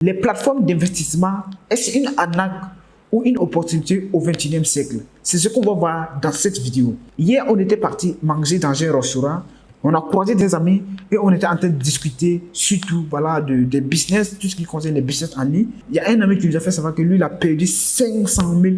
Les plateformes d'investissement, est-ce une arnaque ou une opportunité au XXIe siècle? C'est ce qu'on va voir dans cette vidéo. Hier, on était parti manger dans un restaurant. On a croisé des amis et on était en train de discuter surtout des business, tout ce qui concerne les business en ligne. Il y a un ami qui nous a fait savoir que lui, il a perdu 500 000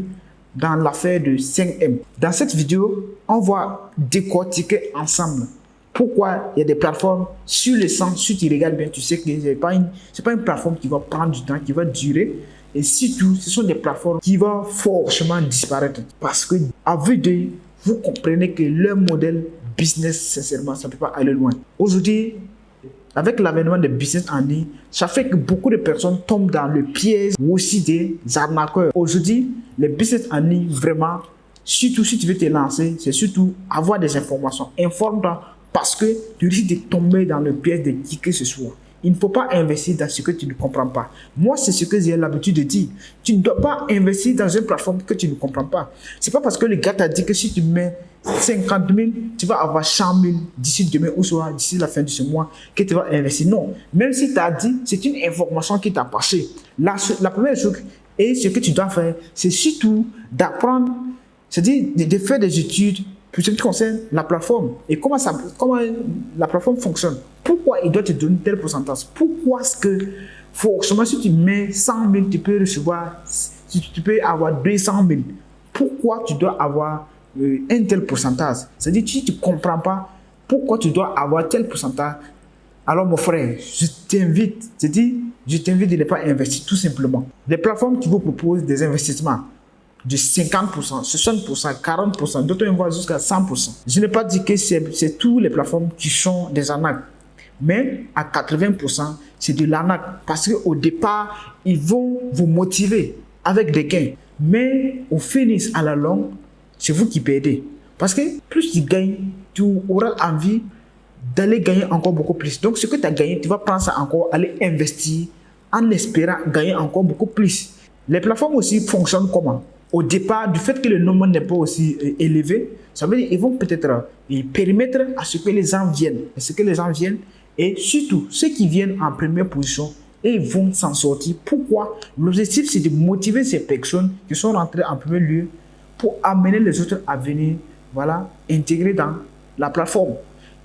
dans l'affaire de 5M. Dans cette vidéo, on va décortiquer ensemble pourquoi il y a des plateformes sur le sens, si tu regardes bien, tu sais que ce n'est pas une plateforme qui va prendre du temps, qui va durer. Et surtout, ce sont des plateformes qui vont forcément disparaître. Parce que, à vue d'œil, vous comprenez que leur modèle business, sincèrement, ça ne peut pas aller loin. Aujourd'hui, avec l'avènement des business en ligne, ça fait que beaucoup de personnes tombent dans le piège ou aussi des arnaqueurs. Aujourd'hui, les business en ligne, vraiment, surtout si tu veux te lancer, c'est surtout avoir des informations. Informe-toi parce que tu risques de tomber dans le piège de qui que ce soit. Il ne faut pas investir dans ce que tu ne comprends pas. Moi, c'est ce que j'ai l'habitude de dire. Tu ne dois pas investir dans une plateforme que tu ne comprends pas. Ce n'est pas parce que le gars t'a dit que si tu mets 50 000, tu vas avoir 100 000 d'ici demain ou soit d'ici la fin de ce mois que tu vas investir. Non. Même si tu as dit, c'est une information qui t'a passé. La première chose, et ce que tu dois faire, c'est surtout d'apprendre, c'est-à-dire de faire des études pour ce qui concerne la plateforme et comment la plateforme fonctionne. Pourquoi il doit te donner tel pourcentage? Pourquoi est-ce que forcément si tu mets 100 000, tu peux recevoir, tu peux avoir 200 000? Pourquoi tu dois avoir un tel pourcentage? C'est-à-dire si tu ne comprends pas pourquoi tu dois avoir tel pourcentage, alors mon frère, je t'invite de ne pas investir tout simplement. Les plateformes qui vous proposent des investissements de 50%, 60%, 40%, d'autres vont jusqu'à 100%. Je n'ai pas dit que c'est toutes les plateformes qui sont des arnaques, mais à 80%, c'est de l'arnaque parce qu'au départ, ils vont vous motiver avec des gains. Mais au finish, à la longue, c'est vous qui perdez. Parce que plus tu gagnes, tu auras envie d'aller gagner encore beaucoup plus. Donc, ce que tu as gagné, tu vas prendre ça encore, aller investir en espérant gagner encore beaucoup plus. Les plateformes aussi fonctionnent comment? Au départ, du fait que le nombre n'est pas aussi élevé, ça veut dire qu'ils vont peut-être permettre à ce que les gens viennent. Et surtout, ceux qui viennent en première position, ils vont s'en sortir. Pourquoi? L'objectif, c'est de motiver ces personnes qui sont rentrées en premier lieu pour amener les autres à venir, intégrer dans la plateforme.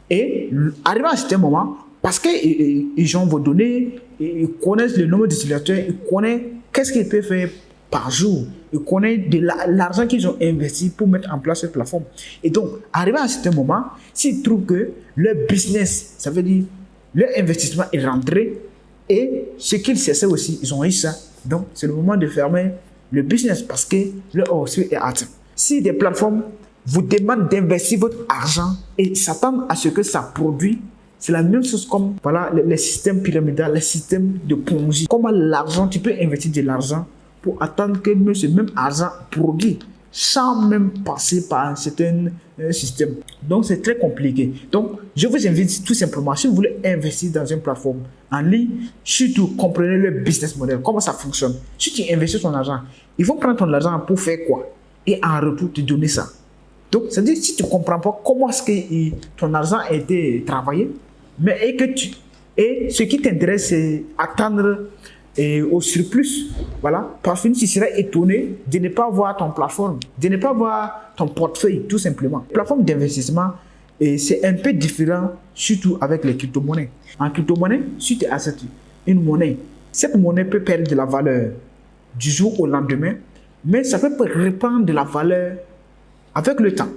Et arrivé à un certain moment, parce qu'ils ont vos données, ils connaissent le nombre d'utilisateurs, ils connaissent qu'est-ce qu'ils peuvent faire par jour. Ils connaissent l'argent qu'ils ont investi pour mettre en place cette plateforme. Et donc, arrivé à un certain moment, s'ils trouvent que leur business, ça veut dire leur investissement est rentré et ce qu'ils cherchaient aussi, ils ont eu ça. Donc, c'est le moment de fermer le business parce que leur objectif est atteint. Si des plateformes vous demandent d'investir votre argent et s'attendent à ce que ça produit, c'est la même chose comme les systèmes pyramidaux, les systèmes de Ponzi. Comment l'argent, tu peux investir de l'argent pour attendre que ce même argent produit sans même passer par un certain système. Donc, c'est très compliqué. Donc, je vous invite tout simplement, si vous voulez investir dans une plateforme en ligne, surtout comprenez le business model, comment ça fonctionne. Si tu investis ton argent, ils vont prendre ton argent pour faire quoi? Et en retour, te donner ça. Donc, c'est-à-dire si tu ne comprends pas comment est-ce que ton argent a été travaillé, et ce qui t'intéresse, c'est attendre au surplus. Par finir, tu serais étonné de ne pas voir ton plateforme, de ne pas voir ton portefeuille, tout simplement. La plateforme d'investissement, c'est un peu différent, surtout avec les crypto-monnaies. En crypto-monnaie, si tu achètes une monnaie, cette monnaie peut perdre de la valeur du jour au lendemain, mais ça peut reprendre de la valeur avec le temps.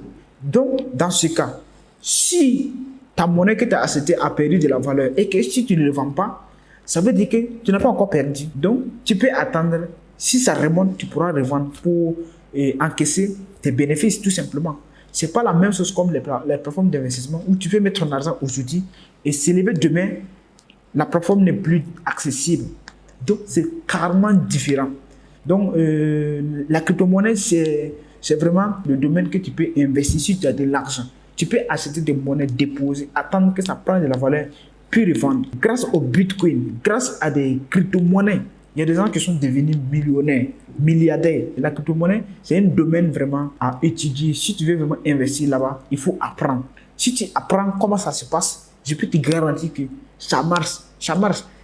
Donc, dans ce cas, si ta monnaie que tu as achetée a perdu de la valeur et que si tu ne le vends pas, ça veut dire que tu n'as pas encore perdu. Donc, tu peux attendre. Si ça remonte, tu pourras revendre pour encaisser tes bénéfices, tout simplement. Ce n'est pas la même chose comme les plateformes d'investissement où tu peux mettre ton argent aujourd'hui et s'élever demain, la plateforme n'est plus accessible. Donc, c'est carrément différent. Donc, la crypto-monnaie, c'est vraiment le domaine que tu peux investir si tu as de l'argent. Tu peux acheter des monnaies déposées, attendre que ça prenne de la valeur, puis revendre. Grâce au Bitcoin, grâce à des crypto-monnaies, il y a des gens qui sont devenus millionnaires, milliardaires. Et la crypto-monnaie, c'est un domaine vraiment à étudier. Si tu veux vraiment investir là-bas, il faut apprendre. Si tu apprends comment ça se passe, je peux te garantir que ça marche.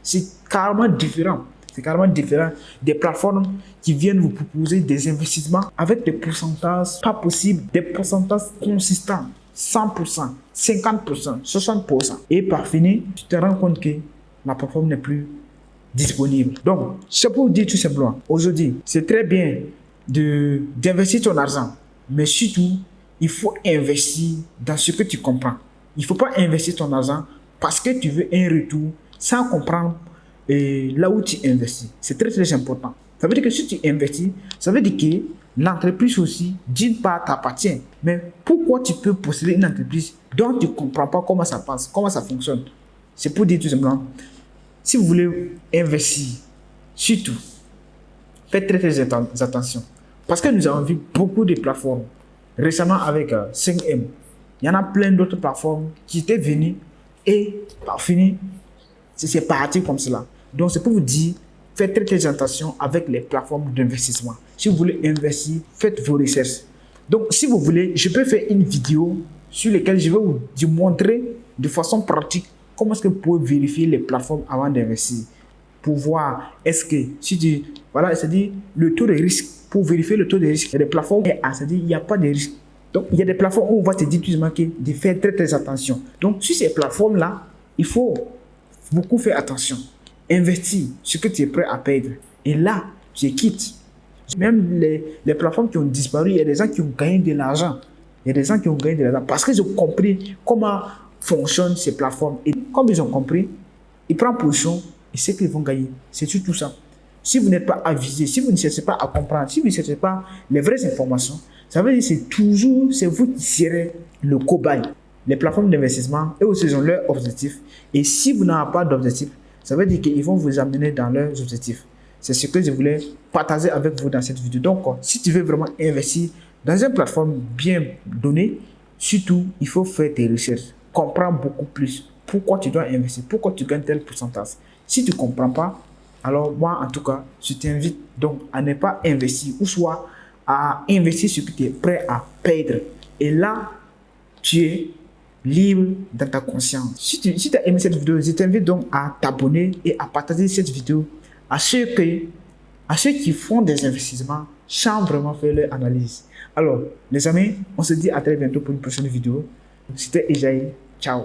C'est carrément différent. C'est carrément différent des plateformes qui viennent vous proposer des investissements avec des pourcentages pas possibles, des pourcentages consistants, 100%, 50%, 60%. Et par fini, tu te rends compte que la plateforme n'est plus disponible. Donc, c'est pour vous dire tout simplement, aujourd'hui, c'est très bien d'investir ton argent, mais surtout, il faut investir dans ce que tu comprends. Il ne faut pas investir ton argent parce que tu veux un retour sans comprendre là où tu investis. C'est très très important. Ça veut dire que si tu investis, ça veut dire que l'entreprise aussi, d'une part, t'appartient. Mais pourquoi tu peux posséder une entreprise dont tu ne comprends pas comment ça passe, comment ça fonctionne? C'est pour dire tout simplement, si vous voulez investir, surtout, faites très très attention. Parce que nous avons vu beaucoup de plateformes. Récemment avec 5M, il y en a plein d'autres plateformes qui étaient venues et par fini, c'est parti comme cela. Donc c'est pour vous dire, faites très très attention avec les plateformes d'investissement. Si vous voulez investir, faites vos recherches. Donc si vous voulez, je peux faire une vidéo sur laquelle je vais vous montrer de façon pratique comment est-ce que vous pouvez vérifier les plateformes avant d'investir. Pour voir est-ce que, si tu, voilà, c'est-à-dire le taux de risque, pour vérifier le taux de risque, il y a des plateformes, c'est-à-dire il n'y a pas de risque. Donc il y a des plateformes où on va te dire tout simplement de faire très très attention. Donc sur ces plateformes-là, il faut beaucoup faire attention. Investir ce que tu es prêt à perdre. Et là, tu es quitte. Même les plateformes qui ont disparu, il y a des gens qui ont gagné de l'argent. Il y a des gens qui ont gagné de l'argent parce qu'ils ont compris comment fonctionnent ces plateformes. Et comme ils ont compris, ils prennent position et c'est qu'ils vont gagner. C'est tout ça. Si vous n'êtes pas avisé, si vous ne cherchez pas à comprendre, si vous ne cherchez pas les vraies informations, ça veut dire que c'est vous qui serez le cobaye. Les plateformes d'investissement, eux aussi, ont leurs objectifs. Et si vous n'avez pas d'objectif, ça veut dire qu'ils vont vous amener dans leurs objectifs. C'est ce que je voulais partager avec vous dans cette vidéo. Donc, si tu veux vraiment investir dans une plateforme bien donnée, surtout, il faut faire tes recherches. Comprends beaucoup plus pourquoi tu dois investir, pourquoi tu gagnes tel pourcentage. Si tu ne comprends pas, alors moi, en tout cas, je t'invite donc à ne pas investir ou soit à investir ce que tu es prêt à perdre. Et là, tu es libre dans ta conscience. Si tu as aimé cette vidéo, je t'invite donc à t'abonner et à partager cette vidéo à ceux qui font des investissements sans vraiment faire leur analyse. Alors, les amis, on se dit à très bientôt pour une prochaine vidéo. C'était Ejaï. Ciao.